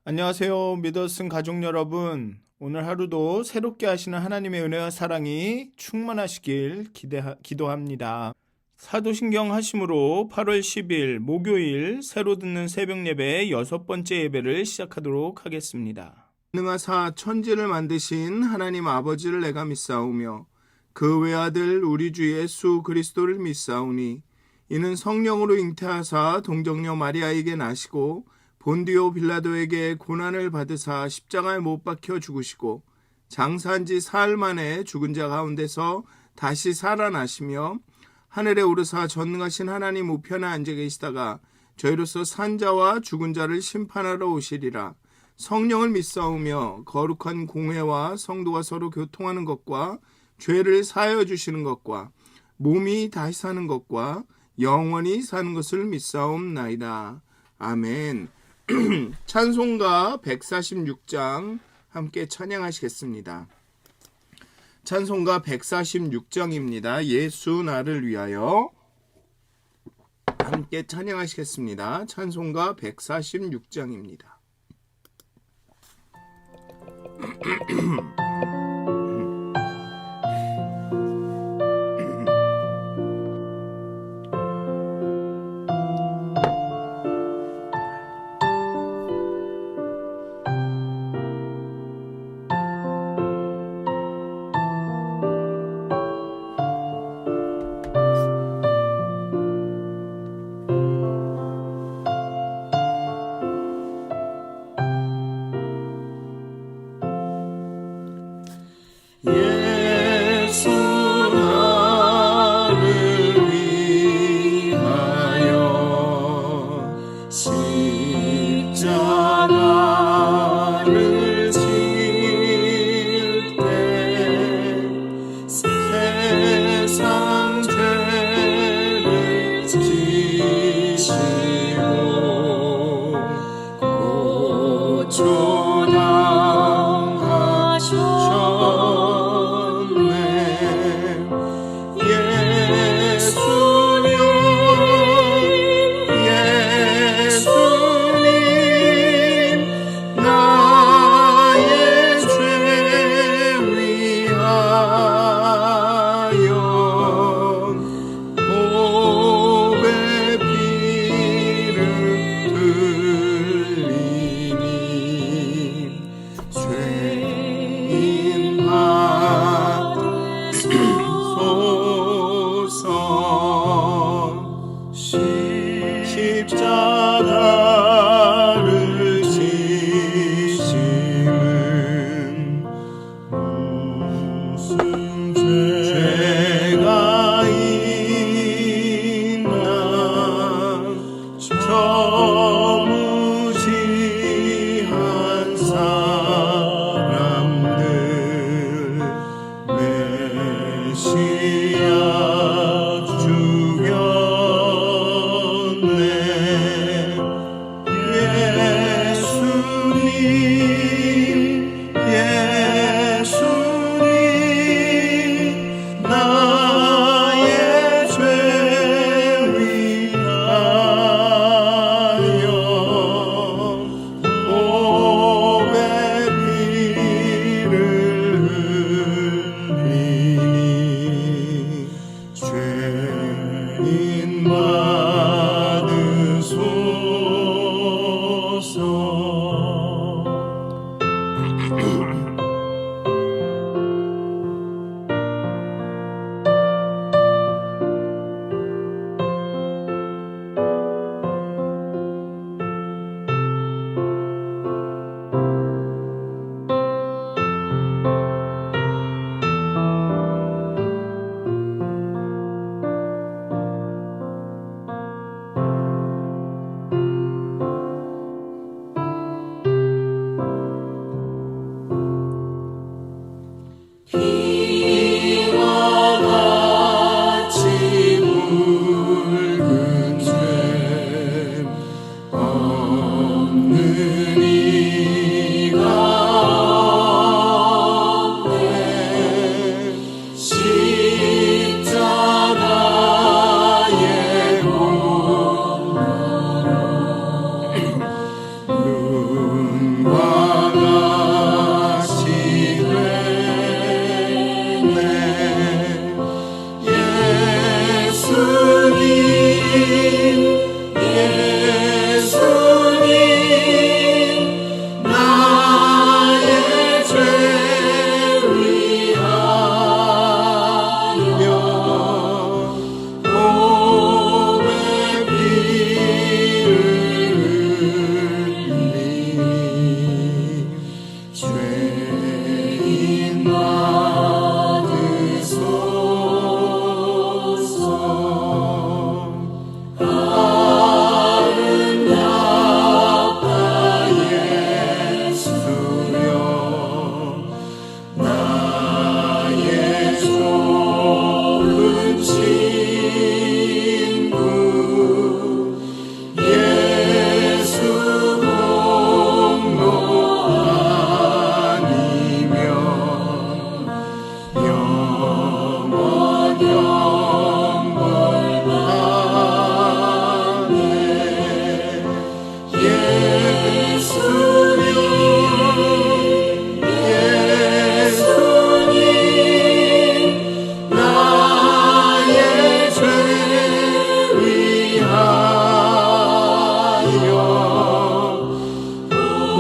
안녕하세요. 믿어쓴 가족 여러분. 오늘 하루도 새롭게 하시는 하나님의 은혜와 사랑이 충만하시길 기도합니다. 사도신경 하심으로 8월 10일 목요일 새로 듣는 새벽 예배 6번째 예배를 시작하도록 하겠습니다. 능하사 천지를 만드신 하나님 아버지를 내가 믿사오며 그 외아들 우리 주 예수 그리스도를 믿사오니 이는 성령으로 잉태하사 동정녀 마리아에게 나시고 본디오 빌라도에게 고난을 받으사 십자가에 못 박혀 죽으시고 장사한 지 사흘 만에 죽은 자 가운데서 다시 살아나시며 하늘에 오르사 전능하신 하나님 우편에 앉아 계시다가 저희로서 산 자와 죽은 자를 심판하러 오시리라. 성령을 믿사오며 거룩한 공회와 성도가 서로 교통하는 것과 죄를 사하여 주시는 것과 몸이 다시 사는 것과 영원히 사는 것을 믿사옵나이다. 아멘. 찬송가 146장 함께 찬양하시겠습니다. 찬송가 146장입니다. 예수 나를 위하여 함께 찬양하시겠습니다. 찬송가 146장입니다. 예수 나를 위하여 십자가를 질 때 세상 죄를 지시고 고초당하셨네. 예수님 나의 죄 위하여 보배 피를 흘리니 죄인 받으소서. 십자가를 지심은 무슨 죄가 있나. 저 무지한 사람들 메시아 죽였네. 예수님 나의 죄 위하여 보배 피를 흘리니 죄인 받으소서.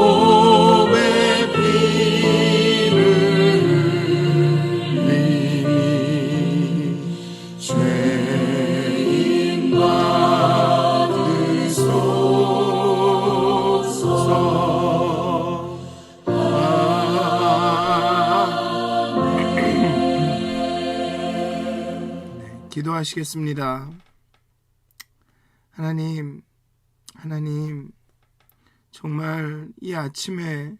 야곱의 피를 흘리니 죄인 받으소서. 기도하시겠습니다. 하나님, 정말 이 아침에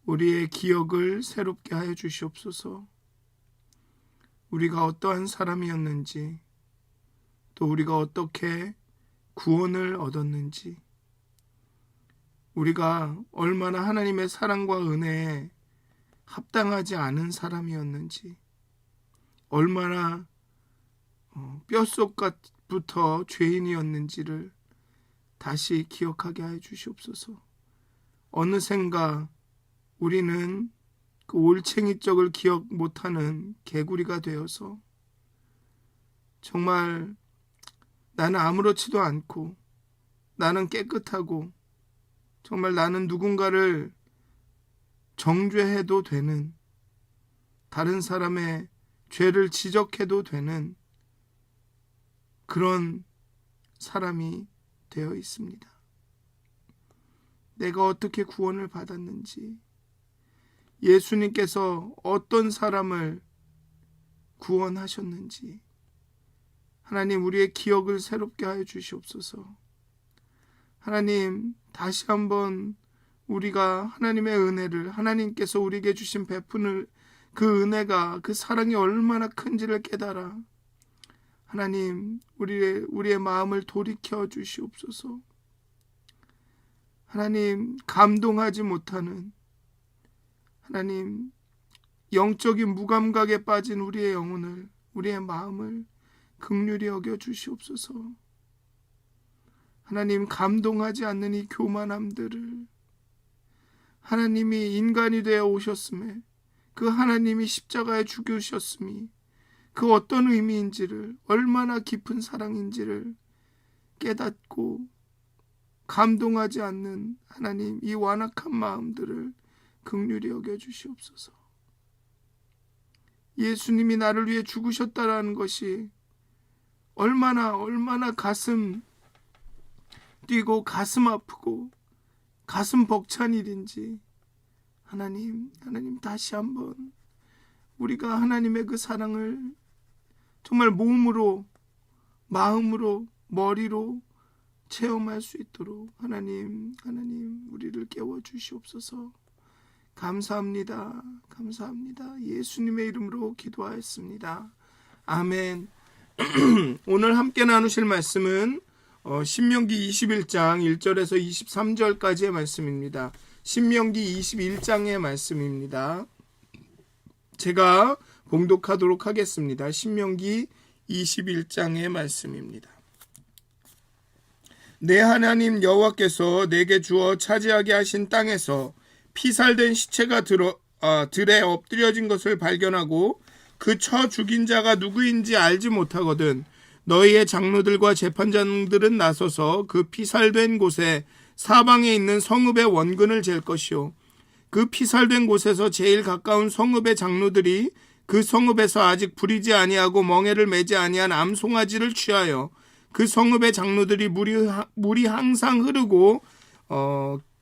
우리의 기억을 새롭게 하여 주시옵소서. 우리가 어떠한 사람이었는지, 또 우리가 어떻게 구원을 얻었는지, 우리가 얼마나 하나님의 사랑과 은혜에 합당하지 않은 사람이었는지, 얼마나 뼛속부터 죄인이었는지를 다시 기억하게 하여 주시옵소서. 어느샌가 우리는 그 올챙이 쪽을 기억 못하는 개구리가 되어서 정말 나는 아무렇지도 않고 나는 깨끗하고 정말 나는 누군가를 정죄해도 되는, 다른 사람의 죄를 지적해도 되는 그런 사람이 되어 있습니다. 내가 어떻게 구원을 받았는지, 예수님께서 어떤 사람을 구원하셨는지 하나님 우리의 기억을 새롭게 하여 주시옵소서. 하나님 다시 한번 우리가 하나님의 은혜를, 하나님께서 우리에게 주신 베푸는 그 은혜가, 그 사랑이 얼마나 큰지를 깨달아 하나님 우리의 마음을 돌이켜 주시옵소서. 하나님 감동하지 못하는, 하나님 영적인 무감각에 빠진 우리의 영혼을, 우리의 마음을 긍휼히 여겨 주시옵소서. 하나님 감동하지 않는 이 교만함들을, 하나님이 인간이 되어 오셨음에 그 하나님이 십자가에 죽으셨음이 그 어떤 의미인지를, 얼마나 깊은 사랑인지를 깨닫고 감동하지 않는 하나님 이 완악한 마음들을 긍휼히 여겨 주시옵소서. 예수님이 나를 위해 죽으셨다라는 것이 얼마나 가슴 뛰고 가슴 아프고 가슴 벅찬 일인지 하나님 다시 한번 우리가 하나님의 그 사랑을 정말 몸으로, 마음으로, 머리로 체험할 수 있도록 하나님 우리를 깨워 주시옵소서. 감사합니다. 예수님의 이름으로 기도하였습니다. 아멘. 오늘 함께 나누실 말씀은 신명기 21장 1절에서 23절까지의 말씀입니다. 신명기 21장의 말씀입니다. 제가 봉독하도록 하겠습니다. 신명기 21장의 말씀입니다. 내 하나님 여호와께서 내게 주어 차지하게 하신 땅에서 피살된 시체가 들에 엎드려진 것을 발견하고 그 쳐 죽인 자가 누구인지 알지 못하거든 너희의 장로들과 재판장들은 나서서 그 피살된 곳에 사방에 있는 성읍의 원근을 잴 것이요, 그 피살된 곳에서 제일 가까운 성읍의 장로들이 그 성읍에서 아직 부리지 아니하고 멍에를 매지 아니한 암송아지를 취하여 그 성읍의 장로들이 물이 항상 흐르고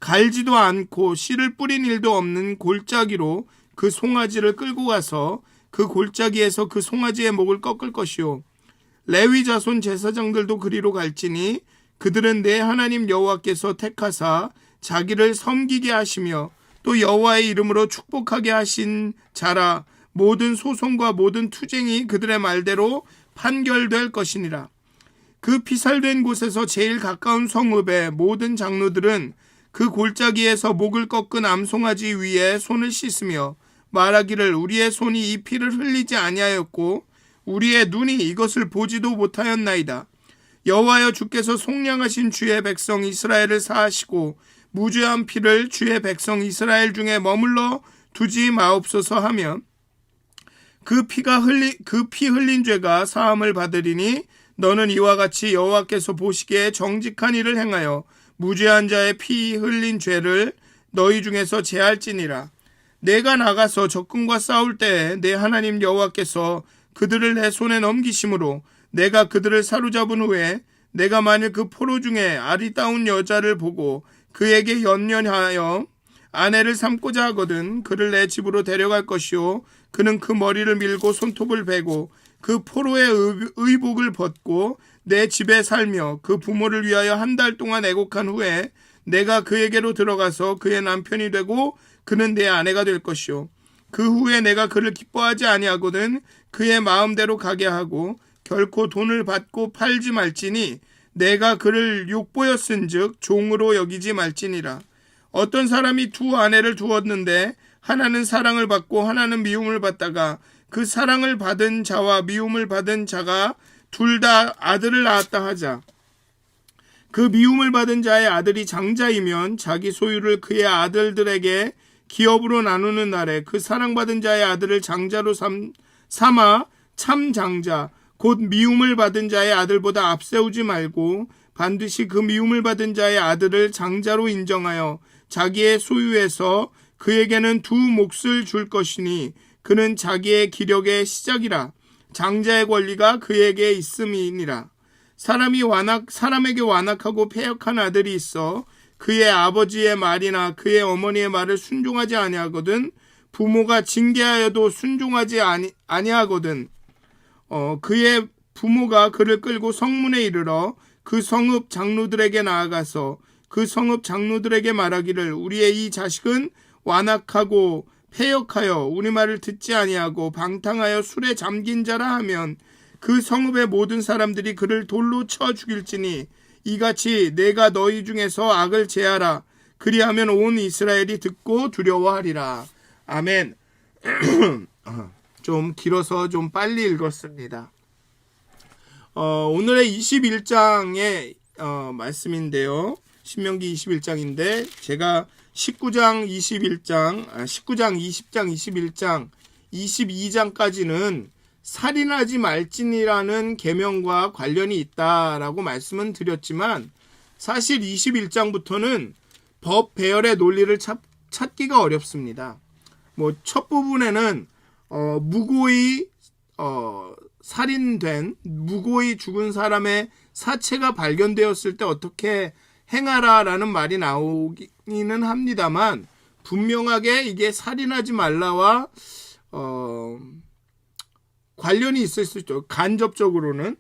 갈지도 않고 씨를 뿌린 일도 없는 골짜기로 그 송아지를 끌고 가서 그 골짜기에서 그 송아지의 목을 꺾을 것이요, 레위 자손 제사장들도 그리로 갈지니 그들은 내 하나님 여호와께서 택하사 자기를 섬기게 하시며 또 여호와의 이름으로 축복하게 하신 자라. 모든 소송과 모든 투쟁이 그들의 말대로 판결될 것이니라. 그 피살된 곳에서 제일 가까운 성읍의 모든 장로들은 그 골짜기에서 목을 꺾은 암송아지 위에 손을 씻으며 말하기를 우리의 손이 이 피를 흘리지 아니하였고 우리의 눈이 이것을 보지도 못하였나이다. 여호와여 주께서 속량하신 주의 백성 이스라엘을 사하시고 무죄한 피를 주의 백성 이스라엘 중에 머물러 두지 마옵소서 하며 그 피 흘린 죄가 사함을 받으리니 너는 이와 같이 여호와께서 보시기에 정직한 일을 행하여 무죄한 자의 피 흘린 죄를 너희 중에서 제할지니라. 내가 나가서 적군과 싸울 때 내 하나님 여호와께서 그들을 내 손에 넘기심으로 내가 그들을 사로잡은 후에 내가 만일 그 포로 중에 아리따운 여자를 보고 그에게 연연하여 아내를 삼고자 하거든 그를 내 집으로 데려갈 것이요 그는 그 머리를 밀고 손톱을 베고 그 포로의 의복을 벗고 내 집에 살며 그 부모를 위하여 한 달 동안 애곡한 후에 내가 그에게로 들어가서 그의 남편이 되고 그는 내 아내가 될 것이요 그 후에 내가 그를 기뻐하지 아니하거든 그의 마음대로 가게 하고 결코 돈을 받고 팔지 말지니 내가 그를 욕보였은즉 종으로 여기지 말지니라. 어떤 사람이 두 아내를 두었는데 하나는 사랑을 받고 하나는 미움을 받다가 그 사랑을 받은 자와 미움을 받은 자가 둘 다 아들을 낳았다 하자. 그 미움을 받은 자의 아들이 장자이면 자기 소유를 그의 아들들에게 기업으로 나누는 날에 그 사랑받은 자의 아들을 장자로 삼아 참 장자 곧 미움을 받은 자의 아들보다 앞세우지 말고 반드시 그 미움을 받은 자의 아들을 장자로 인정하여 자기의 소유에서 그에게는 두 몫을 줄 것이니 그는 자기의 기력의 시작이라. 장자의 권리가 그에게 있음이니라. 사람에게 완악하고 패역한 아들이 있어 그의 아버지의 말이나 그의 어머니의 말을 순종하지 아니하거든 부모가 징계하여도 순종하지 아니하거든 그의 부모가 그를 끌고 성문에 이르러 그 성읍 장로들에게 나아가서 그 성읍 장로들에게 말하기를 우리의 이 자식은 완악하고 패역하여 우리 말을 듣지 아니하고 방탕하여 술에 잠긴 자라 하면 그 성읍의 모든 사람들이 그를 돌로 쳐 죽일지니 이같이 내가 너희 중에서 악을 제하라. 그리하면 온 이스라엘이 듣고 두려워하리라. 아멘. 좀 길어서 좀 빨리 읽었습니다. 오늘의 21장의 말씀인데요. 신명기 21장인데 제가 19장, 20장, 20장, 21장, 22장까지는 살인하지 말지니라는 계명과 관련이 있다라고 말씀은 드렸지만 사실 21장부터는 법 배열의 논리를 찾기가 어렵습니다. 첫 부분에는 무고히 살인된 무고히 죽은 사람의 사체가 발견되었을 때 어떻게 행하라라는 말이 나오기는 합니다만 분명하게 이게 살인하지 말라와 관련이 있을 수 있죠. 간접적으로는.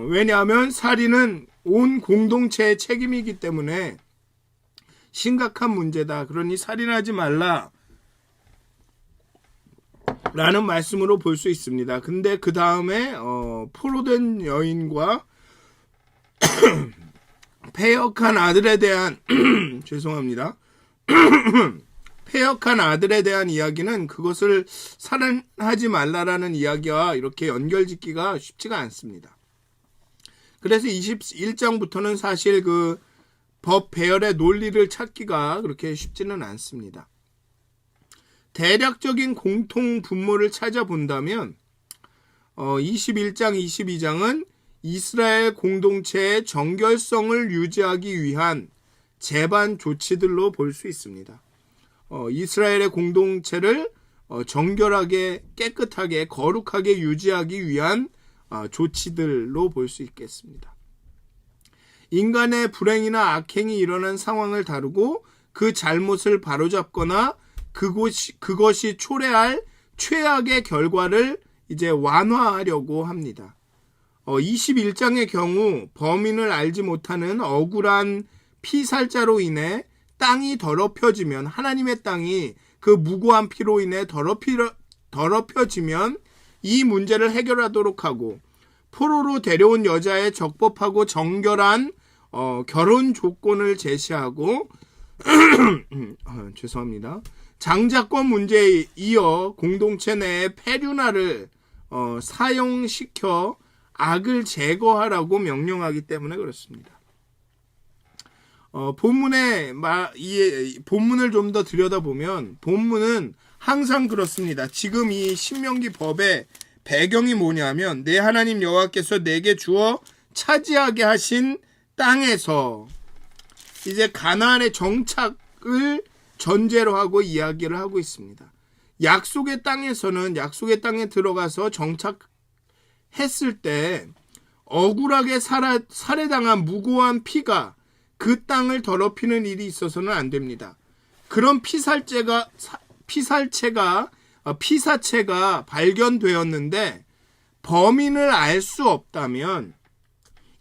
왜냐하면 살인은 온 공동체의 책임이기 때문에 심각한 문제다. 그러니 살인하지 말라 라는 말씀으로 볼 수 있습니다. 근데 그 다음에 포로된 여인과 패역한 아들에 대한 죄송합니다. 패역한 아들에 대한 이야기는 그것을 살인하지 말라라는 이야기와 이렇게 연결짓기가 쉽지가 않습니다. 그래서 21장부터는 사실 그 법 배열의 논리를 찾기가 그렇게 쉽지는 않습니다. 대략적인 공통 분모를 찾아본다면 21장, 22장은 이스라엘 공동체의 정결성을 유지하기 위한 재반 조치들로 볼 수 있습니다. 이스라엘의 공동체를 정결하게 깨끗하게 거룩하게 유지하기 위한 조치들로 볼 수 있겠습니다. 인간의 불행이나 악행이 일어난 상황을 다루고 그 잘못을 바로잡거나 그것이 초래할 최악의 결과를 이제 완화하려고 합니다. 21장의 경우 범인을 알지 못하는 억울한 피살자로 인해 땅이 더럽혀지면 하나님의 땅이 그 무고한 피로 인해 더럽혀지면 이 문제를 해결하도록 하고 포로로 데려온 여자의 적법하고 정결한 결혼 조건을 제시하고 죄송합니다. 장자권 문제에 이어 공동체 내의 폐륜화를 사용시켜 악을 제거하라고 명령하기 때문에 그렇습니다. 본문을 좀 더 들여다보면 본문은 항상 그렇습니다. 지금 이 신명기 법의 배경이 뭐냐면 내 하나님 여호와께서 내게 주어 차지하게 하신 땅에서 이제 가나안의 정착을 전제로 하고 이야기를 하고 있습니다. 약속의 땅에서는 약속의 땅에 들어가서 정착했을 때 억울하게 살해당한 무고한 피가 그 땅을 더럽히는 일이 있어서는 안 됩니다. 그런 피사체가 발견되었는데 범인을 알 수 없다면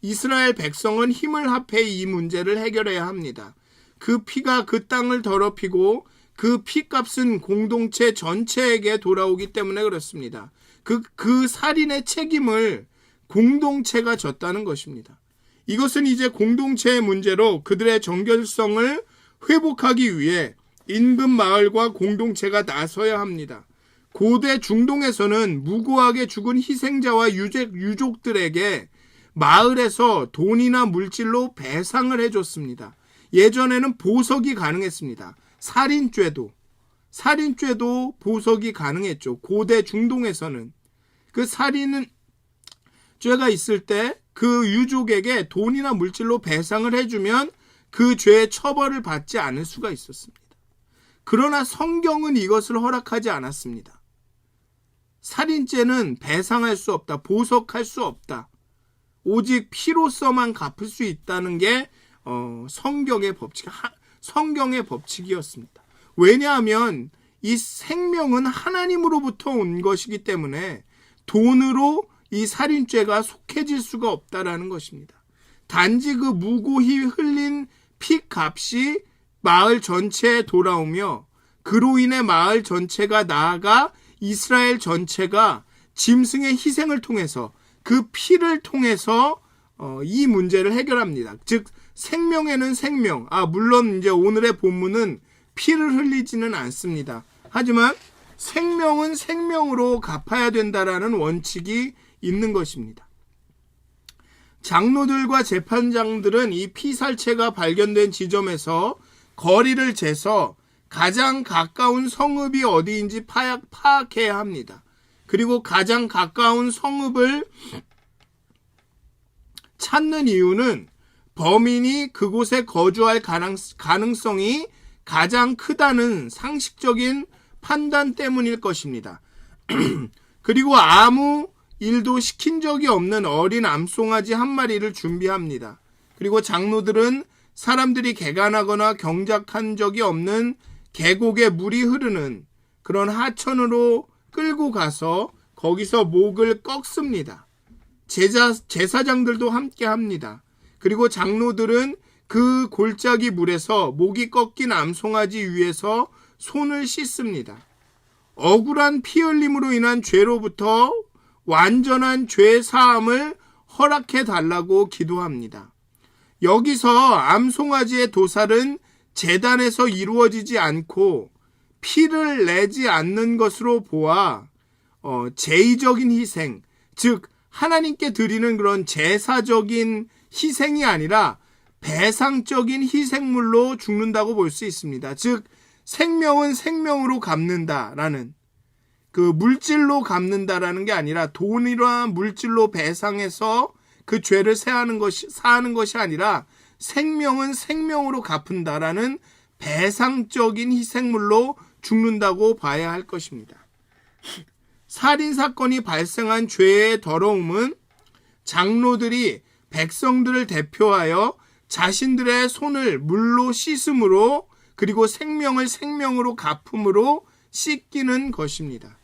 이스라엘 백성은 힘을 합해 이 문제를 해결해야 합니다. 그 피가 그 땅을 더럽히고 그 피값은 공동체 전체에게 돌아오기 때문에 그렇습니다. 그 살인의 책임을 공동체가 졌다는 것입니다. 이것은 이제 공동체의 문제로 그들의 정결성을 회복하기 위해 인근 마을과 공동체가 나서야 합니다. 고대 중동에서는 무고하게 죽은 희생자와 유족들에게 마을에서 돈이나 물질로 배상을 해줬습니다. 예전에는 보석이 가능했습니다. 살인죄도 보석이 가능했죠. 고대 중동에서는 그 살인은 죄가 있을 때 그 유족에게 돈이나 물질로 배상을 해주면 그 죄의 처벌을 받지 않을 수가 있었습니다. 그러나 성경은 이것을 허락하지 않았습니다. 살인죄는 배상할 수 없다, 보석할 수 없다. 오직 피로서만 갚을 수 있다는 게 성경의 법칙이었습니다. 왜냐하면 이 생명은 하나님으로부터 온 것이기 때문에 돈으로 이 살인죄가 속해질 수가 없다라는 것입니다. 단지 그 무고히 흘린 피값이 마을 전체에 돌아오며 그로 인해 마을 전체가 나아가 이스라엘 전체가 짐승의 희생을 통해서 그 피를 통해서 이 문제를 해결합니다. 즉 생명에는 생명. 물론 이제 오늘의 본문은 피를 흘리지는 않습니다. 하지만 생명은 생명으로 갚아야 된다라는 원칙이 있는 것입니다. 장로들과 재판장들은 이 피살체가 발견된 지점에서 거리를 재서 가장 가까운 성읍이 어디인지 파악해야 합니다. 그리고 가장 가까운 성읍을 찾는 이유는 범인이 그곳에 거주할 가능성이 가장 크다는 상식적인 판단 때문일 것입니다. 그리고 아무 일도 시킨 적이 없는 어린 암송아지 한 마리를 준비합니다. 그리고 장로들은 사람들이 개간하거나 경작한 적이 없는 계곡에 물이 흐르는 그런 하천으로 끌고 가서 거기서 목을 꺾습니다. 제사장들도 함께 합니다. 그리고 장로들은 그 골짜기 물에서 목이 꺾인 암송아지 위에서 손을 씻습니다. 억울한 피 흘림으로 인한 죄로부터 완전한 죄 사함을 허락해 달라고 기도합니다. 여기서 암송아지의 도살은 제단에서 이루어지지 않고 피를 내지 않는 것으로 보아 제의적인 희생, 즉 하나님께 드리는 그런 제사적인 희생이 아니라 배상적인 희생물로 죽는다고 볼 수 있습니다. 즉 생명은 생명으로 갚는다라는, 그 물질로 갚는다라는 게 아니라 돈이나 물질로 배상해서 그 죄를 사하는 것이 아니라 생명은 생명으로 갚는다라는 배상적인 희생물로 죽는다고 봐야 할 것입니다. 살인사건이 발생한 죄의 더러움은 장로들이 백성들을 대표하여 자신들의 손을 물로 씻음으로, 그리고 생명을 생명으로 갚음으로 씻기는 것입니다.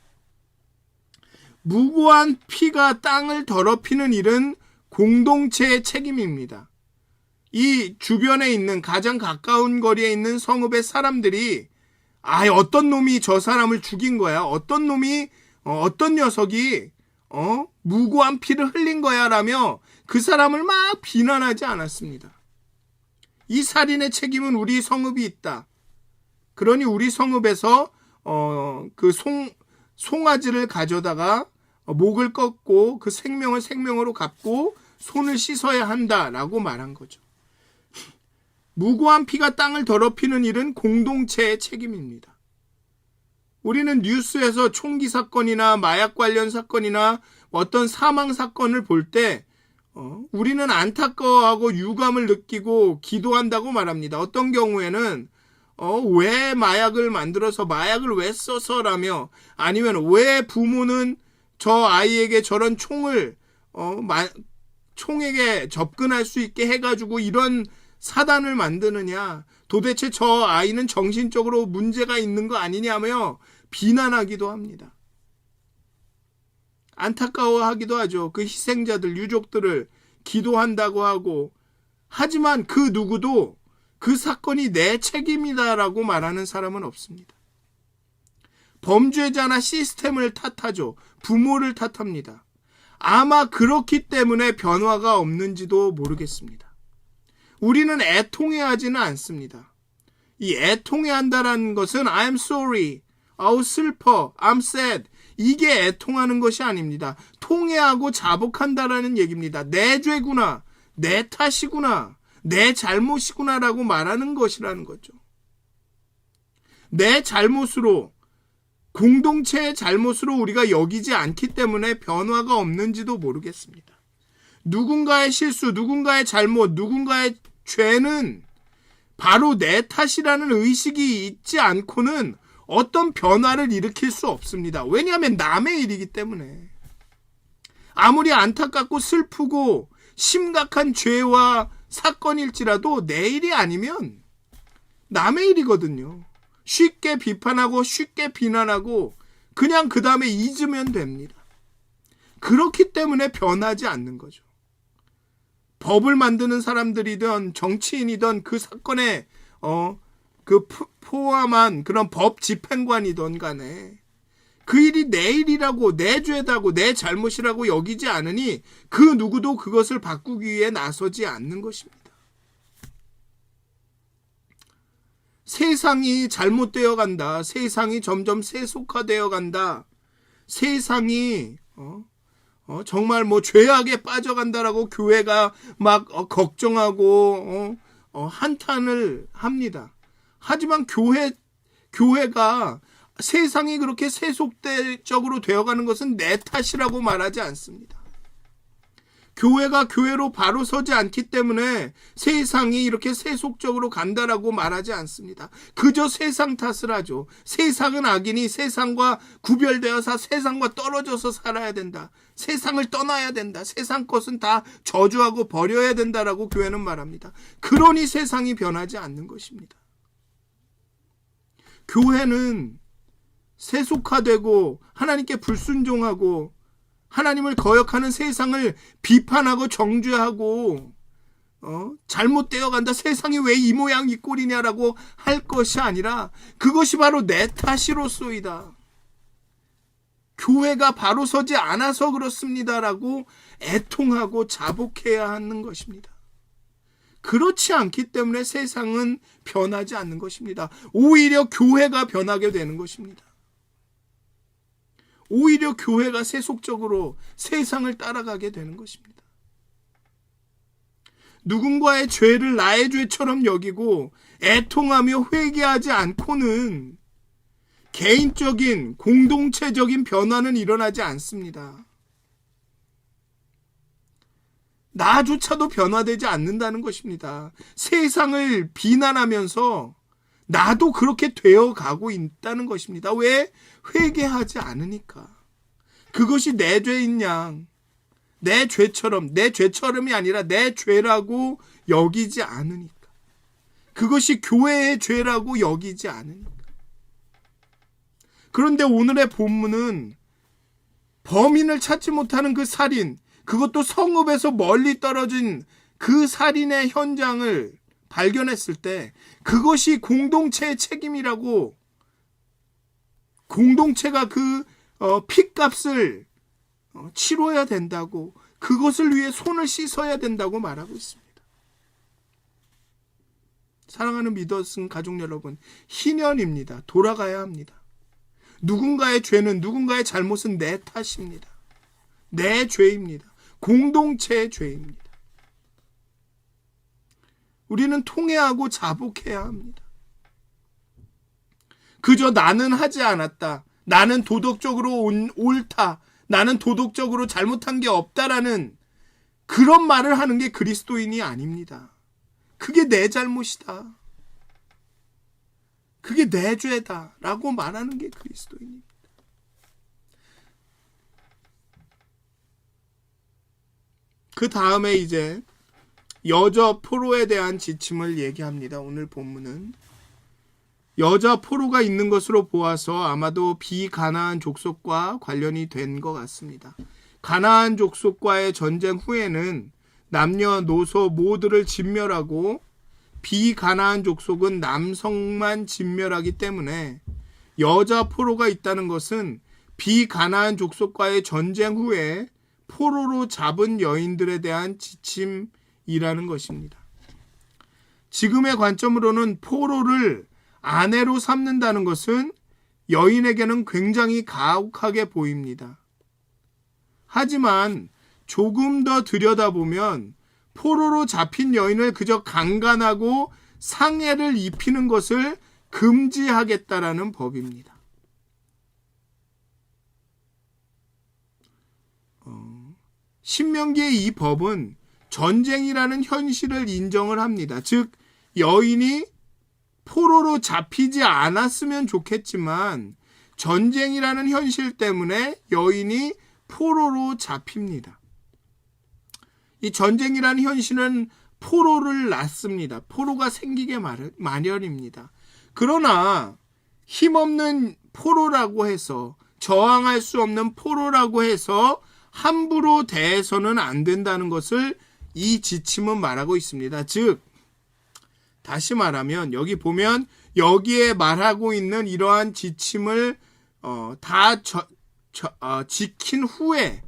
무고한 피가 땅을 더럽히는 일은 공동체의 책임입니다. 이 주변에 있는 가장 가까운 거리에 있는 성읍의 사람들이 어떤 놈이 저 사람을 죽인 거야, 어떤 놈이 어떤 녀석이 무고한 피를 흘린 거야 라며 그 사람을 막 비난하지 않았습니다. 이 살인의 책임은 우리 성읍이 있다. 그러니 우리 성읍에서 그 송아지를 가져다가 목을 꺾고 그 생명을 생명으로 갚고 손을 씻어야 한다라고 말한 거죠. 무고한 피가 땅을 더럽히는 일은 공동체의 책임입니다. 우리는 뉴스에서 총기 사건이나 마약 관련 사건이나 어떤 사망 사건을 볼 때 우리는 안타까워하고 유감을 느끼고 기도한다고 말합니다. 어떤 경우에는 왜 마약을 만들어서 마약을 왜 써서라며, 아니면 왜 부모는 저 아이에게 저런 총에게 접근할 수 있게 해가지고 이런 사단을 만드느냐, 도대체 저 아이는 정신적으로 문제가 있는 거 아니냐며 비난하기도 합니다. 안타까워하기도 하죠. 그 희생자들, 유족들을 기도한다고 하고, 하지만 그 누구도 그 사건이 내 책임이다라고 말하는 사람은 없습니다. 범죄자나 시스템을 탓하죠. 부모를 탓합니다. 아마 그렇기 때문에 변화가 없는지도 모르겠습니다. 우리는 애통해하지는 않습니다. 이 애통해한다라는 것은 I'm sorry, 슬퍼, I'm sad, 이게 애통하는 것이 아닙니다. 통회하고 자복한다라는 얘기입니다. 내 죄구나, 내 탓이구나, 내 잘못이구나라고 말하는 것이라는 거죠. 내 잘못으로, 공동체의 잘못으로 우리가 여기지 않기 때문에 변화가 없는지도 모르겠습니다. 누군가의 실수, 누군가의 잘못, 누군가의 죄는 바로 내 탓이라는 의식이 있지 않고는 어떤 변화를 일으킬 수 없습니다. 왜냐하면 남의 일이기 때문에. 아무리 안타깝고 슬프고 심각한 죄와 사건일지라도 내 일이 아니면 남의 일이거든요. 쉽게 비판하고 쉽게 비난하고 그냥 그 다음에 잊으면 됩니다. 그렇기 때문에 변하지 않는 거죠. 법을 만드는 사람들이든 정치인이든 그 사건에 그 포함한 그런 법 집행관이든 간에 그 일이 내 일이라고, 내 죄다고, 내 잘못이라고 여기지 않으니 그 누구도 그것을 바꾸기 위해 나서지 않는 것입니다. 세상이 잘못되어 간다. 세상이 점점 세속화되어 간다. 세상이 정말 죄악에 빠져간다라고 교회가 막 걱정하고 한탄을 합니다. 하지만 교회가 세상이 그렇게 세속적으로 되어가는 것은 내 탓이라고 말하지 않습니다. 교회가 교회로 바로 서지 않기 때문에 세상이 이렇게 세속적으로 간다라고 말하지 않습니다. 그저 세상 탓을 하죠. 세상은 악이니 세상과 구별되어서 세상과 떨어져서 살아야 된다. 세상을 떠나야 된다. 세상 것은 다 저주하고 버려야 된다라고 교회는 말합니다. 그러니 세상이 변하지 않는 것입니다. 교회는 세속화되고 하나님께 불순종하고 하나님을 거역하는 세상을 비판하고 정죄하고 잘못되어 간다. 세상이 왜 이 모양 이 꼴이냐라고 할 것이 아니라 그것이 바로 내 탓이로소이다. 교회가 바로 서지 않아서 그렇습니다라고 애통하고 자복해야 하는 것입니다. 그렇지 않기 때문에 세상은 변하지 않는 것입니다. 오히려 교회가 변하게 되는 것입니다. 오히려 교회가 세속적으로 세상을 따라가게 되는 것입니다. 누군가의 죄를 나의 죄처럼 여기고 애통하며 회개하지 않고는 개인적인 공동체적인 변화는 일어나지 않습니다. 나조차도 변화되지 않는다는 것입니다. 세상을 비난하면서 나도 그렇게 되어가고 있다는 것입니다. 왜? 회개하지 않으니까. 그것이 내 죄인 양, 내 죄처럼이 아니라 내 죄라고 여기지 않으니까. 그것이 교회의 죄라고 여기지 않으니까. 그런데 오늘의 본문은 범인을 찾지 못하는 그 살인, 그것도 성읍에서 멀리 떨어진 그 살인의 현장을 발견했을 때 그것이 공동체의 책임이라고, 공동체가 그 핏값을 치러야 된다고, 그것을 위해 손을 씻어야 된다고 말하고 있습니다. 사랑하는 믿었은 가족 여러분, 희년입니다. 돌아가야 합니다. 누군가의 죄는, 누군가의 잘못은 내 탓입니다. 내 죄입니다. 공동체의 죄입니다. 우리는 통회하고 자복해야 합니다. 그저 나는 하지 않았다, 나는 도덕적으로 옳다, 나는 도덕적으로 잘못한 게 없다라는 그런 말을 하는 게 그리스도인이 아닙니다. 그게 내 잘못이다. 그게 내 죄다. 라고 말하는 게 그리스도인입니다. 그 다음에 이제 여자 포로에 대한 지침을 얘기합니다. 오늘 본문은 여자 포로가 있는 것으로 보아서 아마도 비가나안 족속과 관련이 된 것 같습니다. 가나안 족속과의 전쟁 후에는 남녀노소 모두를 진멸하고 비가나안 족속은 남성만 진멸하기 때문에 여자 포로가 있다는 것은 비가나안 족속과의 전쟁 후에 포로로 잡은 여인들에 대한 지침이라는 것입니다. 지금의 관점으로는 포로를 아내로 삼는다는 것은 여인에게는 굉장히 가혹하게 보입니다. 하지만 조금 더 들여다보면 포로로 잡힌 여인을 그저 강간하고 상해를 입히는 것을 금지하겠다라는 법입니다. 신명기의 이 법은 전쟁이라는 현실을 인정을 합니다. 즉 여인이 포로로 잡히지 않았으면 좋겠지만 전쟁이라는 현실 때문에 여인이 포로로 잡힙니다. 이 전쟁이라는 현실은 포로를 낳습니다. 포로가 생기게 마련입니다. 그러나 힘없는 포로라고 해서 저항할 수 없는 포로라고 해서 함부로 대해서는 안 된다는 것을 이 지침은 말하고 있습니다. 즉 다시 말하면 여기 보면 여기에 말하고 있는 이러한 지침을 다 지킨 후에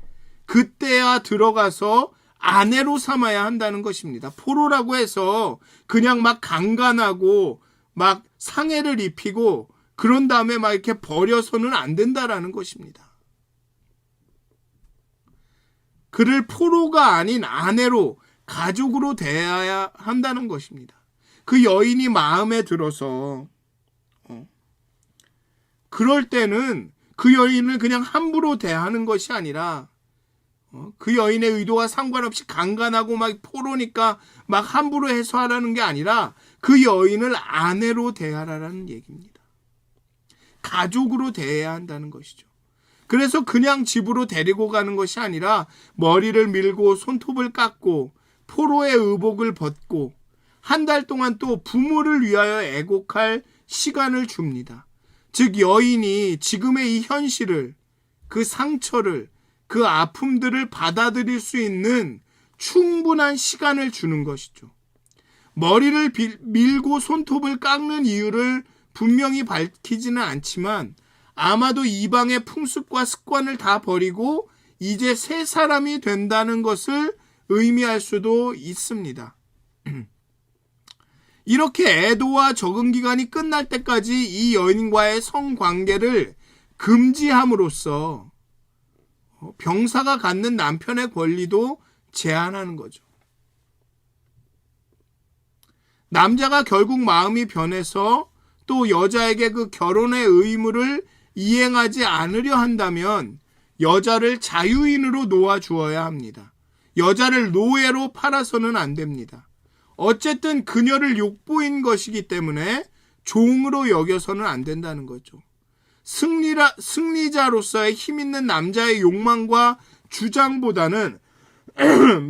그때야 들어가서 아내로 삼아야 한다는 것입니다. 포로라고 해서 그냥 막 강간하고 막 상해를 입히고 그런 다음에 막 이렇게 버려서는 안 된다라는 것입니다. 그를 포로가 아닌 아내로 가족으로 대해야 한다는 것입니다. 그 여인이 마음에 들어서 그럴 때는 그 여인을 그냥 함부로 대하는 것이 아니라 그 여인의 의도와 상관없이 강간하고 막 포로니까 막 함부로 해서 하라는 게 아니라 그 여인을 아내로 대하라는 얘기입니다. 가족으로 대해야 한다는 것이죠. 그래서 그냥 집으로 데리고 가는 것이 아니라 머리를 밀고 손톱을 깎고 포로의 의복을 벗고 한 달 동안 또 부모를 위하여 애곡할 시간을 줍니다. 즉 여인이 지금의 이 현실을, 그 상처를, 그 아픔들을 받아들일 수 있는 충분한 시간을 주는 것이죠. 머리를 밀고 손톱을 깎는 이유를 분명히 밝히지는 않지만 아마도 이방의 풍습과 습관을 다 버리고 이제 새 사람이 된다는 것을 의미할 수도 있습니다. 이렇게 애도와 적응 기간이 끝날 때까지 이 여인과의 성관계를 금지함으로써 병사가 갖는 남편의 권리도 제한하는 거죠. 남자가 결국 마음이 변해서 또 여자에게 그 결혼의 의무를 이행하지 않으려 한다면 여자를 자유인으로 놓아주어야 합니다. 여자를 노예로 팔아서는 안 됩니다. 어쨌든 그녀를 욕보인 것이기 때문에 종으로 여겨서는 안 된다는 거죠. 승리자로서의 힘있는 남자의 욕망과 주장보다는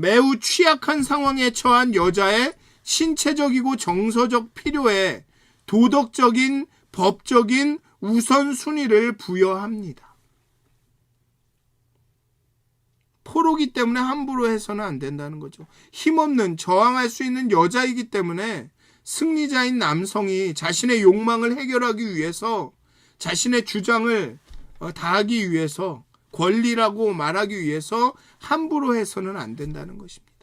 매우 취약한 상황에 처한 여자의 신체적이고 정서적 필요에 도덕적인, 법적인 우선순위를 부여합니다. 포로기 때문에 함부로 해서는 안 된다는 거죠. 힘없는, 저항할 수 있는 여자이기 때문에 승리자인 남성이 자신의 욕망을 해결하기 위해서, 자신의 주장을 다하기 위해서, 권리라고 말하기 위해서 함부로 해서는 안 된다는 것입니다.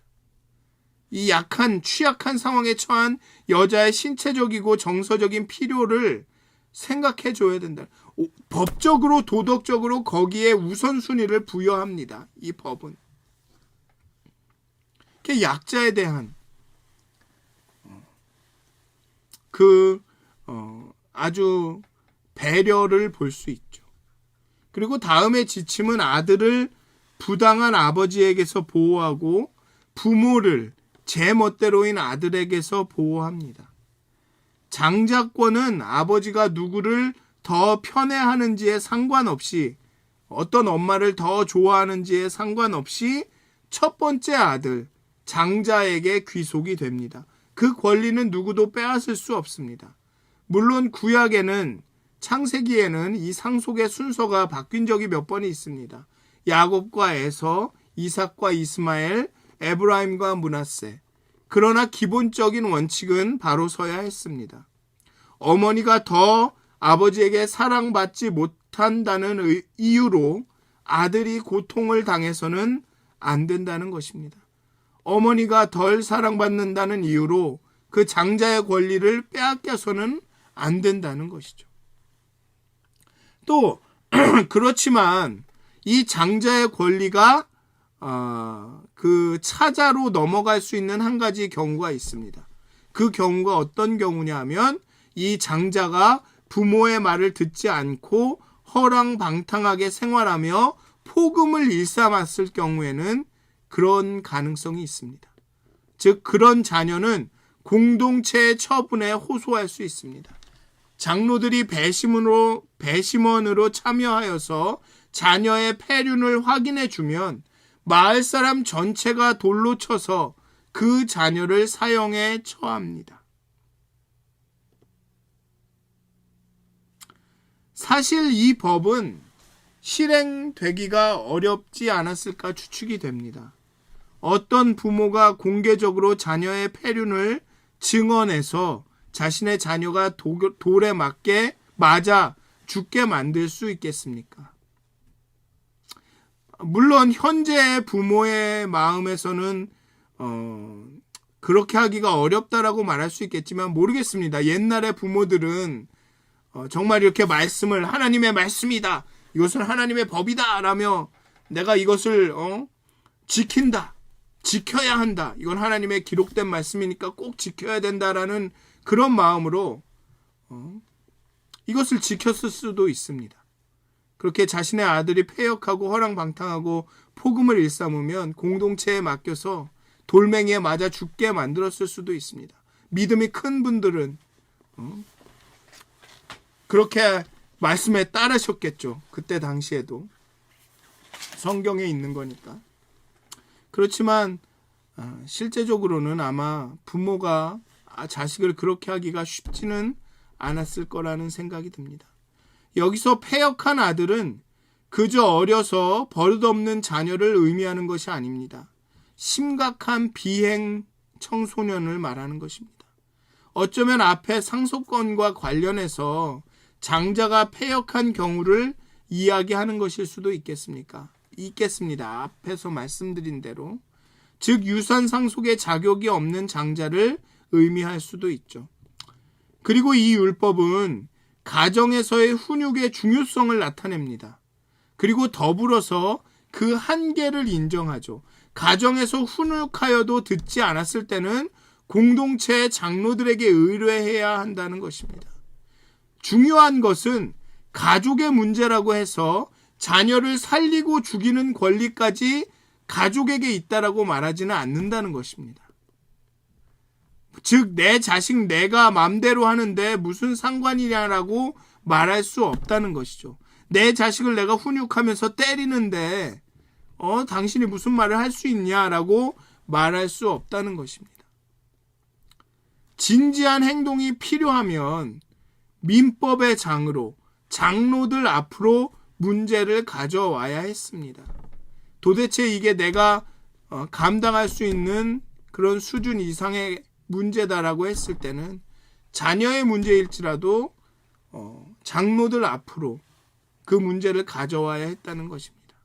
이 약한, 취약한 상황에 처한 여자의 신체적이고 정서적인 필요를 생각해 줘야 된다. 법적으로, 도덕적으로 거기에 우선순위를 부여합니다. 이 법은. 약자에 대한 아주 배려를 볼 수 있죠. 그리고 다음의 지침은 아들을 부당한 아버지에게서 보호하고 부모를 제 멋대로인 아들에게서 보호합니다. 장자권은 아버지가 누구를 더 편애하는지에 상관없이, 어떤 엄마를 더 좋아하는지에 상관없이 첫 번째 아들 장자에게 귀속이 됩니다. 그 권리는 누구도 빼앗을 수 없습니다. 물론 구약에는, 창세기에는 이 상속의 순서가 바뀐 적이 몇 번이 있습니다. 야곱과 에서, 이삭과 이스마엘, 에브라임과 므낫세. 그러나 기본적인 원칙은 바로 서야 했습니다. 어머니가 더 아버지에게 사랑받지 못한다는 이유로 아들이 고통을 당해서는 안 된다는 것입니다. 어머니가 덜 사랑받는다는 이유로 그 장자의 권리를 빼앗겨서는 안 된다는 것이죠. 또 그렇지만 이 장자의 권리가 그 차자로 넘어갈 수 있는 한 가지 경우가 있습니다. 그 경우가 어떤 경우냐 하면, 이 장자가 부모의 말을 듣지 않고 허랑방탕하게 생활하며 폭음을 일삼았을 경우에는 그런 가능성이 있습니다. 즉 그런 자녀는 공동체의 처분에 호소할 수 있습니다. 장로들이 배심원으로 참여하여서 자녀의 폐륜을 확인해 주면 마을 사람 전체가 돌로 쳐서 그 자녀를 사형에 처합니다. 사실 이 법은 실행되기가 어렵지 않았을까 추측이 됩니다. 어떤 부모가 공개적으로 자녀의 폐륜을 증언해서 자신의 자녀가 돌에 맞아 죽게 만들 수 있겠습니까? 물론 현재의 부모의 마음에서는 그렇게 하기가 어렵다라고 말할 수 있겠지만 모르겠습니다. 옛날의 부모들은 정말 이렇게 말씀을, 하나님의 말씀이다, 이것은 하나님의 법이다 라며 내가 이것을 지킨다, 지켜야 한다, 이건 하나님의 기록된 말씀이니까 꼭 지켜야 된다라는 그런 마음으로 이것을 지켰을 수도 있습니다. 그렇게 자신의 아들이 패역하고 허랑방탕하고 폭음을 일삼으면 공동체에 맡겨서 돌멩이에 맞아 죽게 만들었을 수도 있습니다. 믿음이 큰 분들은 그렇게 말씀에 따르셨겠죠. 그때 당시에도 성경에 있는 거니까. 그렇지만 실제적으로는 아마 부모가 자식을 그렇게 하기가 쉽지는 않았을 거라는 생각이 듭니다. 여기서 패역한 아들은 그저 어려서 버릇없는 자녀를 의미하는 것이 아닙니다. 심각한 비행 청소년을 말하는 것입니다. 어쩌면 앞에 상속권과 관련해서 장자가 패역한 경우를 이야기하는 것일 수도 있겠습니다. 앞에서 말씀드린 대로. 즉 유산 상속의 자격이 없는 장자를 의미할 수도 있죠. 그리고 이 율법은 가정에서의 훈육의 중요성을 나타냅니다. 그리고 더불어서 그 한계를 인정하죠. 가정에서 훈육하여도 듣지 않았을 때는 공동체의 장로들에게 의뢰해야 한다는 것입니다. 중요한 것은 가족의 문제라고 해서 자녀를 살리고 죽이는 권리까지 가족에게 있다라고 말하지는 않는다는 것입니다. 즉 내 자식 내가 맘대로 하는데 무슨 상관이냐라고 말할 수 없다는 것이죠. 내 자식을 내가 훈육하면서 때리는데 당신이 무슨 말을 할 수 있냐라고 말할 수 없다는 것입니다. 진지한 행동이 필요하면 민법의 장으로 장로들 앞으로 문제를 가져와야 했습니다. 도대체 이게 내가 감당할 수 있는 그런 수준 이상의 문제다라고 했을 때는 자녀의 문제일지라도 장로들 앞으로 그 문제를 가져와야 했다는 것입니다.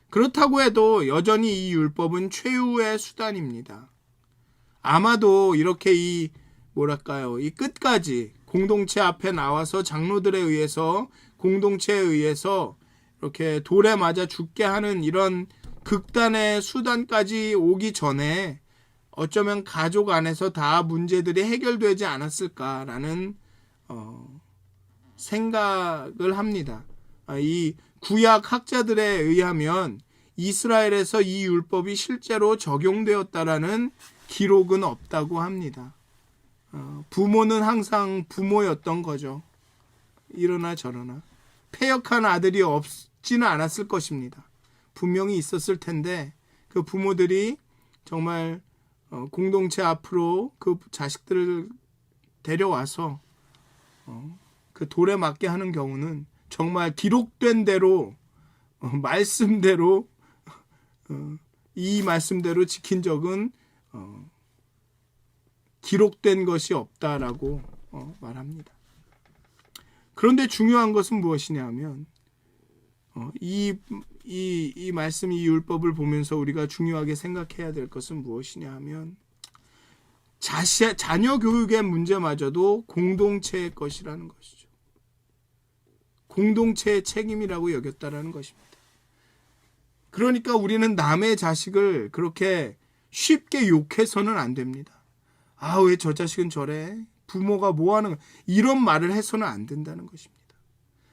그렇다고 해도 여전히 이 율법은 최후의 수단입니다. 아마도 이렇게 이 끝까지 공동체 앞에 나와서 장로들에 의해서, 공동체에 의해서 이렇게 돌에 맞아 죽게 하는 이런 극단의 수단까지 오기 전에 어쩌면 가족 안에서 다 문제들이 해결되지 않았을까라는 생각을 합니다. 이 구약 학자들에 의하면 이스라엘에서 이 율법이 실제로 적용되었다라는 기록은 없다고 합니다. 부모는 항상 부모였던 거죠. 이러나 저러나. 패역한 아들이 없지는 않았을 것입니다. 분명히 있었을 텐데 그 부모들이 정말 공동체 앞으로 그 자식들을 데려와서 그 돌에 맞게 하는 경우는 정말 기록된 대로 말씀대로 이 말씀대로 지킨 적은 기록된 것이 없다라고 말합니다. 그런데 중요한 것은 무엇이냐면 이 말씀, 이 율법을 보면서 우리가 중요하게 생각해야 될 것은 무엇이냐 하면 자녀 교육의 문제마저도 공동체의 것이라는 것이죠. 공동체의 책임이라고 여겼다라는 것입니다. 그러니까 우리는 남의 자식을 그렇게 쉽게 욕해서는 안 됩니다. 아, 왜 저 자식은 저래? 부모가 뭐 하는 거야? 이런 말을 해서는 안 된다는 것입니다.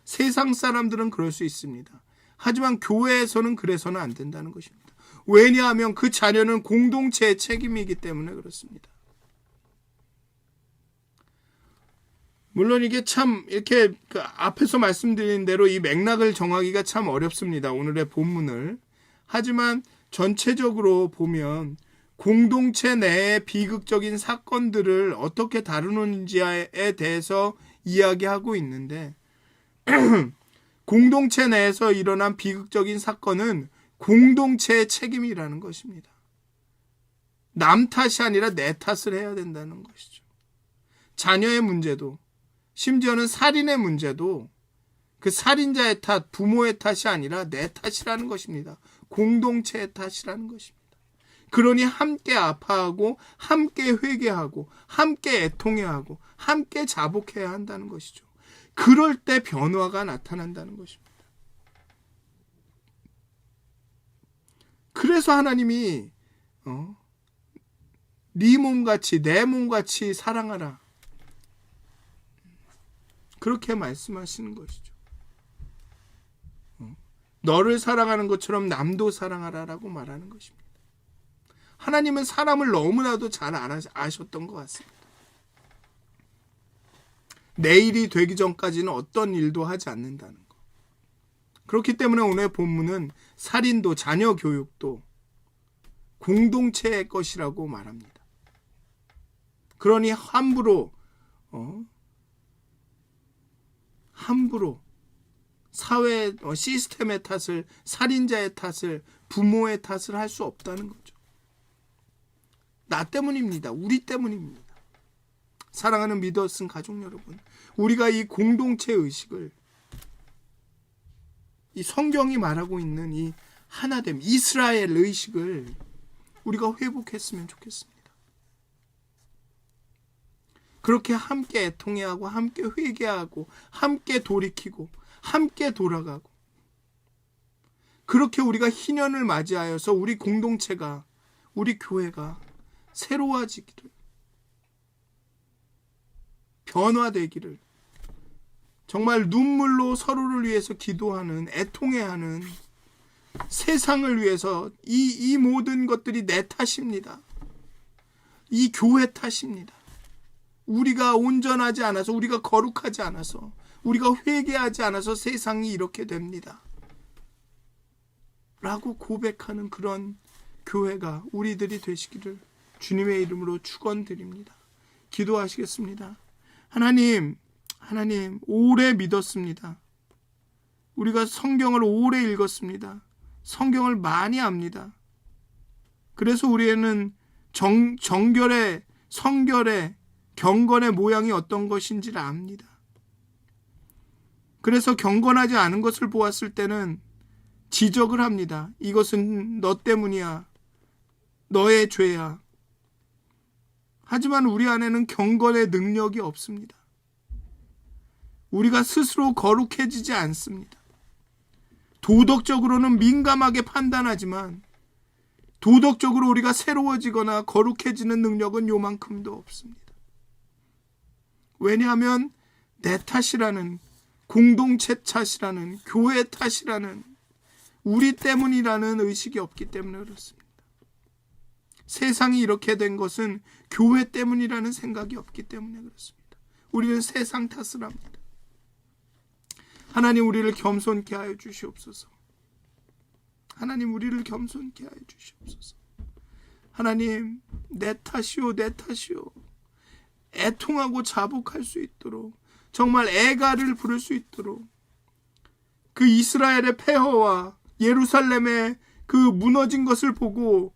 세상 사람들은 그럴 수 있습니다. 하지만 교회에서는 그래서는 안 된다는 것입니다. 왜냐하면 그 자녀는 공동체의 책임이기 때문에 그렇습니다. 물론 이게 참 이렇게 그 앞에서 말씀드린 대로 이 맥락을 정하기가 참 어렵습니다. 오늘의 본문을. 하지만 전체적으로 보면 공동체 내의 비극적인 사건들을 어떻게 다루는지에 대해서 이야기하고 있는데 공동체 내에서 일어난 비극적인 사건은 공동체의 책임이라는 것입니다. 남 탓이 아니라 내 탓을 해야 된다는 것이죠. 자녀의 문제도, 심지어는 살인의 문제도 그 살인자의 탓, 부모의 탓이 아니라 내 탓이라는 것입니다. 공동체의 탓이라는 것입니다. 그러니 함께 아파하고 함께 회개하고 함께 애통해하고 함께 자복해야 한다는 것이죠. 그럴 때 변화가 나타난다는 것입니다. 그래서 하나님이 네 몸같이 내 몸같이 사랑하라. 그렇게 말씀하시는 것이죠. 너를 사랑하는 것처럼 남도 사랑하라라고 말하는 것입니다. 하나님은 사람을 너무나도 잘 아셨던 것 같습니다. 내일이 되기 전까지는 어떤 일도 하지 않는다는 것. 그렇기 때문에 오늘 본문은 살인도 자녀 교육도 공동체의 것이라고 말합니다. 그러니 함부로 사회 시스템의 탓을, 살인자의 탓을, 부모의 탓을 할 수 없다는 거죠. 나 때문입니다. 우리 때문입니다. 사랑하는 믿었은 가족 여러분, 우리가 이 공동체 의식을, 이 성경이 말하고 있는 이 하나됨, 이스라엘 의식을 우리가 회복했으면 좋겠습니다. 그렇게 함께 애통해하고 함께 회개하고 함께 돌이키고 함께 돌아가고, 그렇게 우리가 희년을 맞이하여서 우리 공동체가, 우리 교회가 새로워지기를, 변화되기를, 정말 눈물로 서로를 위해서 기도하는, 애통해하는, 세상을 위해서 이 모든 것들이 내 탓입니다. 이 교회 탓입니다. 우리가 온전하지 않아서, 우리가 거룩하지 않아서, 우리가 회개하지 않아서 세상이 이렇게 됩니다. 라고 고백하는 그런 교회가 우리들이 되시기를 주님의 이름으로 축원드립니다. 기도하시겠습니다. 하나님, 오래 믿었습니다. 우리가 성경을 오래 읽었습니다. 성경을 많이 압니다. 그래서 우리는 정결의, 성결의, 경건의 모양이 어떤 것인지를 압니다. 그래서 경건하지 않은 것을 보았을 때는 지적을 합니다. 이것은 너 때문이야. 너의 죄야. 하지만 우리 안에는 경건의 능력이 없습니다. 우리가 스스로 거룩해지지 않습니다. 도덕적으로는 민감하게 판단하지만 도덕적으로 우리가 새로워지거나 거룩해지는 능력은 요만큼도 없습니다. 왜냐하면 내 탓이라는, 공동체 탓이라는, 교회 탓이라는, 우리 때문이라는 의식이 없기 때문에 그렇습니다. 세상이 이렇게 된 것은 교회 때문이라는 생각이 없기 때문에 그렇습니다. 우리는 세상 탓을 합니다. 하나님, 우리를 겸손케 하여 주시옵소서. 하나님, 우리를 겸손케 하여 주시옵소서. 하나님, 내 탓이오, 내 탓이오. 애통하고 자복할 수 있도록, 정말 애가를 부를 수 있도록, 그 이스라엘의 폐허와 예루살렘의 그 무너진 것을 보고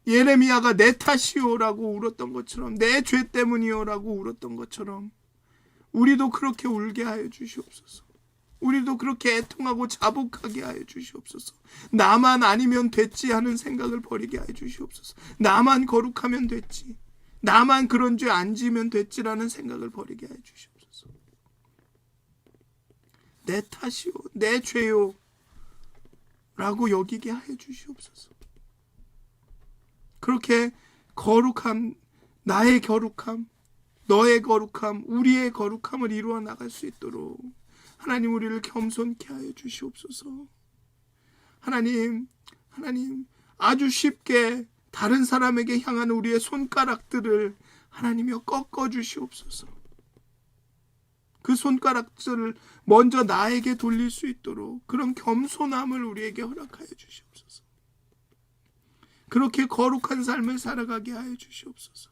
예레미야가 내 탓이오라고 울었던 것처럼, 내 죄 때문이오라고 울었던 것처럼 우리도 그렇게 울게 하여 주시옵소서. 우리도 그렇게 애통하고 자복하게 하여 주시옵소서. 나만 아니면 됐지 하는 생각을 버리게 하여 주시옵소서. 나만 거룩하면 됐지, 나만 그런 죄 안 지으면 됐지라는 생각을 버리게 하여 주시옵소서. 내 탓이오, 내 죄요 라고 여기게 하여 주시옵소서. 그렇게 거룩함, 나의 거룩함, 너의 거룩함, 우리의 거룩함을 이루어 나갈 수 있도록 하나님, 우리를 겸손케 하여 주시옵소서. 하나님, 아주 쉽게 다른 사람에게 향한 우리의 손가락들을 하나님이여 꺾어 주시옵소서. 그 손가락들을 먼저 나에게 돌릴 수 있도록 그런 겸손함을 우리에게 허락하여 주시옵소서. 그렇게 거룩한 삶을 살아가게 하여 주시옵소서.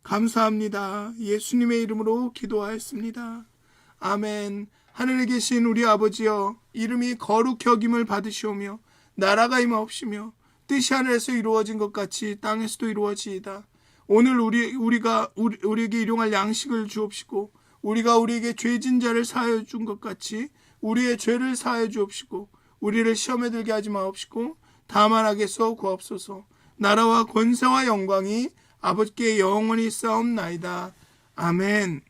감사합니다. 예수님의 이름으로 기도하였습니다. 아멘. 하늘에 계신 우리 아버지여, 이름이 거룩히 여김을 받으시오며 나라가 임하옵시며 뜻이 하늘에서 이루어진 것 같이 땅에서도 이루어지이다. 오늘 우리에게 일용할 양식을 주옵시고, 우리가 우리에게 죄진 자를 사하여 준 것 같이 우리의 죄를 사하여 주옵시고, 우리를 시험에 들게 하지 마옵시고 다만 악에서 구하옵소서. 나라와 권세와 영광이 아버지께 영원히 싸움나이다. 아멘.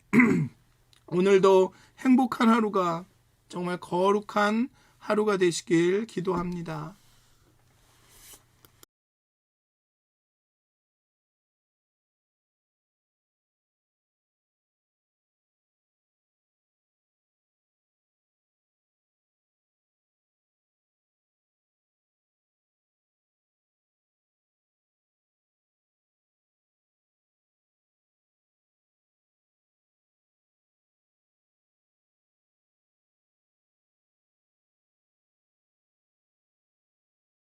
오늘도 행복한 하루가, 정말 거룩한 하루가 되시길 기도합니다.